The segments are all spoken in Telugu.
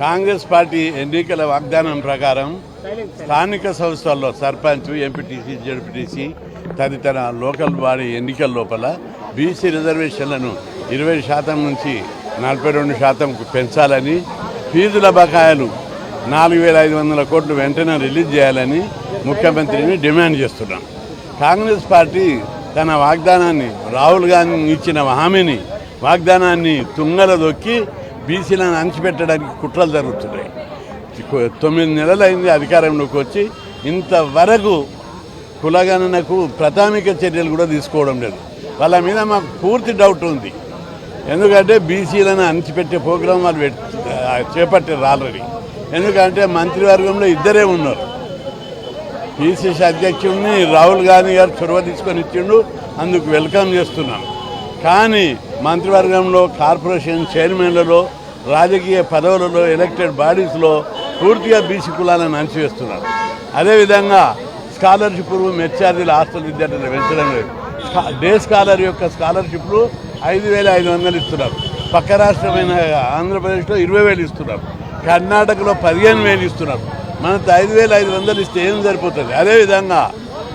కాంగ్రెస్ పార్టీ ఎన్నికల వాగ్దానం ప్రకారం స్థానిక సంస్థల్లో సర్పంచ్, ఎంపీటీసీ, జడ్పీటీసీ తదితర లోకల్ బాడీ ఎన్నికల లోపల బీసీ రిజర్వేషన్లను 20% నుంచి 42%కు పెంచాలని, ఫీజుల బకాయిలు 4,500 కోట్లు వెంటనే రిలీజ్ చేయాలని ముఖ్యమంత్రిని డిమాండ్ చేస్తున్నాం. కాంగ్రెస్ పార్టీ తన వాగ్దానాన్ని, రాహుల్ గాంధీ ఇచ్చిన హామీని, వాగ్దానాన్ని తుంగల దొక్కి బీసీలను అణచిపెట్టడానికి కుట్రలు జరుగుతున్నాయి. 9 నెలలైంది అధికారంలోకి వచ్చి, ఇంతవరకు కులగణనకు ప్రాథమిక చర్యలు కూడా తీసుకోవడం లేదు. వాళ్ళ మీద మాకు పూర్తి డౌట్ ఉంది. ఎందుకంటే బీసీలను అణచిపెట్టే ప్రోగ్రాం వాళ్ళు చేపట్టారు ఆల్రెడీ. ఎందుకంటే మంత్రివర్గంలో ఇద్దరే ఉన్నారు. పిసిసి అధ్యక్షుడిని రాహుల్ గాంధీ గారు చొరవ తీసుకొని ఇచ్చిండు, అందుకు వెల్కమ్ చేస్తున్నాం. కానీ మంత్రివర్గంలో, కార్పొరేషన్ చైర్మన్లలో, రాజకీయ పదవులలో, ఎలక్టెడ్ బాడీస్లో పూర్తిగా బీసీ కులాలను అణచివేస్తున్నారు. అదేవిధంగా స్కాలర్షిప్లు, మెచ్చార్జీలు హాస్టల్ విద్యార్థులు పెంచడం లేదు. డే స్కాలర్ యొక్క స్కాలర్షిప్లు 5,500 ఇస్తున్నారు. పక్క రాష్ట్రమైన ఆంధ్రప్రదేశ్లో 20,000 ఇస్తున్నారు. కర్ణాటకలో 15,000 ఇస్తున్నారు. మనకు 5,500 ఇస్తే ఏం సరిపోతుంది? అదేవిధంగా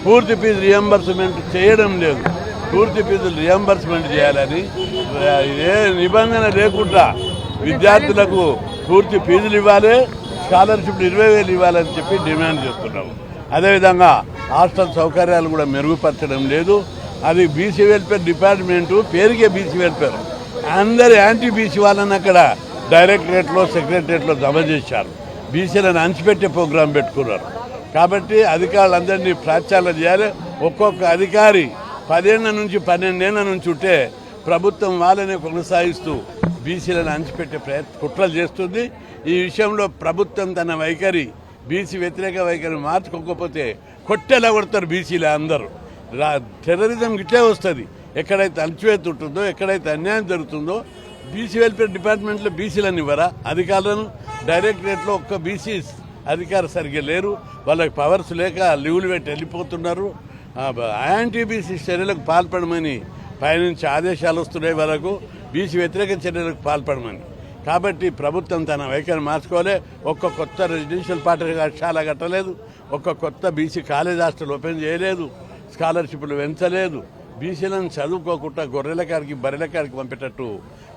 పూర్తి ఫీజు రియంబర్స్మెంట్ చేయడం లేదు. పూర్తి ఫీజులు రియంబర్స్మెంట్ చేయాలని, ఏ నిబంధన లేకుండా విద్యార్థులకు పూర్తి ఫీజులు ఇవ్వాలి, స్కాలర్షిప్లు 20,000 ఇవ్వాలని చెప్పి డిమాండ్ చేస్తున్నాము. అదేవిధంగా హాస్టల్ సౌకర్యాలు కూడా మెరుగుపరచడం లేదు. అది బీసీ వెల్ఫేర్ డిపార్ట్మెంటు పేరుకే బీసీ వెల్ఫేర్. అందరు యాంటీ బీసీ వాళ్ళని అక్కడ డైరెక్టరేట్లో, సెక్రటరేట్లో జమ చేశారు. బీసీలను అణచిపెట్టే ప్రోగ్రాం పెట్టుకున్నారు. కాబట్టి అధికారులందరినీ ప్రచారం చేయాలి. ఒక్కొక్క అధికారి 10 ఏళ్ల నుంచి 12 ఏళ్ల నుంచి ఉంటే ప్రభుత్వం వాళ్ళనే కొనసాగిస్తూ బీసీలను అణచిపెట్టే కుట్రలు చేస్తుంది. ఈ విషయంలో ప్రభుత్వం తన వైఖరి, బీసీ వ్యతిరేక వైఖరి మార్చుకోకపోతే కొట్టేలా కొడతారు బీసీలు అందరూ. టెర్రరిజం ఇట్లే వస్తుంది. ఎక్కడైతే అణచివేత ఉంటుందో, ఎక్కడైతే అన్యాయం జరుగుతుందో, బీసీ వెల్ఫేర్ డిపార్ట్మెంట్లో బీసీలను ఇవ్వరా అధికారులను? డైరెక్టరేట్లో ఒక్క బీసీ అధికారి సరిగ్గా లేరు. వాళ్ళకి పవర్స్ లేక లీవులు పెట్టి వెళ్ళిపోతున్నారు. యాంటీ బీసీ చర్యలకు పాల్పడమని పైనుంచి ఆదేశాలు వస్తున్నాయి వాళ్ళకు, బీసీ వ్యతిరేక చర్యలకు పాల్పడమని. కాబట్టి ప్రభుత్వం తన వైఖరి మార్చుకోవాలి. ఒక్క కొత్త రెసిడెన్షియల్ పాఠశాల కట్టలేదు, ఒక్క కొత్త బీసీ కాలేజ్ హాస్టల్ ఓపెన్ చేయలేదు, స్కాలర్షిప్లు పెంచలేదు. బీసీలను చదువుకోకుండా గొర్రెల కాడికి, బర్రెల కాడికి పంపేటట్టు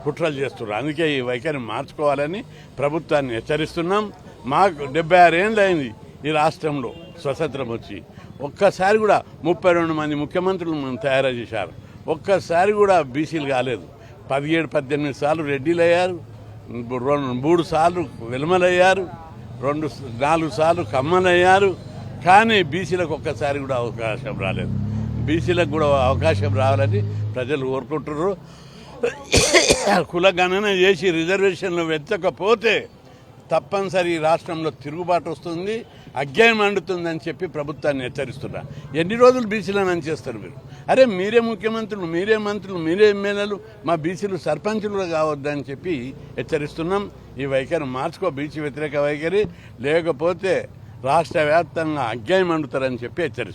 కుట్రలు చేస్తున్నారు. అందుకే ఈ వైఖరి మార్చుకోవాలని ప్రభుత్వాన్ని హెచ్చరిస్తున్నాం. మాకు 76 ఏళ్ళు అయింది ఈ రాష్ట్రంలో స్వతంత్రం వచ్చి. ఒక్కసారి కూడా 32 మంది ముఖ్యమంత్రులు మనం తయారు చేశారు. ఒక్కసారి కూడా బీసీలు కాలేదు. 17-18 సార్లు రెడ్డిలు అయ్యారు, 3 సార్లు వెలుమలయ్యారు, 4 సార్లు కమ్మలయ్యారు. కానీ బీసీలకు ఒక్కసారి కూడా అవకాశం రాలేదు. బీసీలకు కూడా అవకాశం రావాలని ప్రజలు కోరుకుంటున్నారు. కులగణన చేసి రిజర్వేషన్లు వెచ్చకపోతే తప్పనిసరి రాష్ట్రంలో తిరుగుబాటు వస్తుంది, అజ్ఞానం మండుతుందని చెప్పి ప్రభుత్వాన్ని హెచ్చరిస్తున్నా. ఎన్ని రోజులు బీసీలను అని చేస్తారు మీరు? అరే మీరే ముఖ్యమంత్రులు, మీరే మంత్రులు, మీరే ఎమ్మెల్యేలు, మా బీసీలు సర్పంచులు కావద్దని చెప్పి హెచ్చరిస్తున్నాం. ఈ వైఖరి మార్చుకో, బీసీ వ్యతిరేక వైఖరి, లేకపోతే రాష్ట్ర వ్యాప్తంగా అజ్ఞానం మండుతారని చెప్పి హెచ్చరిస్తున్నాం.